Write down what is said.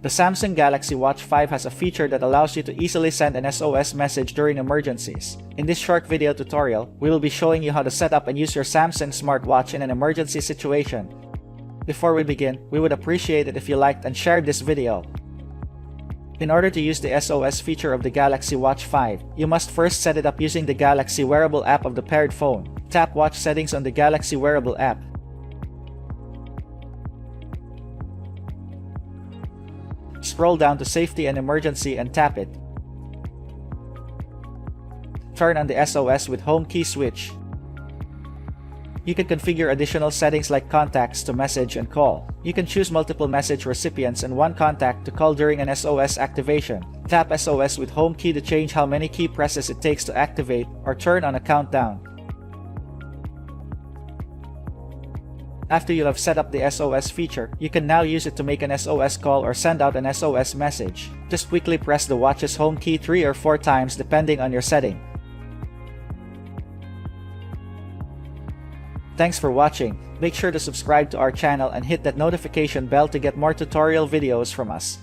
The Samsung Galaxy Watch 5 has a feature that allows you to easily send an SOS message during emergencies. In this short video tutorial, we will be showing you how to set up and use your Samsung smartwatch in an emergency situation. Before we begin, we would appreciate it if you liked and shared this video. In order to use the SOS feature of the Galaxy Watch 5, you must first set it up using the Galaxy Wearable app of the paired phone. Tap Watch Settings on the Galaxy Wearable app. Scroll down to Safety and Emergency and tap it. Turn on the SOS with Home key switch. You can configure additional settings like contacts to message and call. You can choose multiple message recipients and one contact to call during an SOS activation. Tap SOS with Home key to change how many key presses it takes to activate or turn on a countdown. After you have set up the SOS feature, you can now use it to make an SOS call or send out an SOS message. Just quickly press the watch's home key 3 or 4 times depending on your setting. Thanks for watching. Make sure to subscribe to our channel and hit that notification bell to get more tutorial videos from us.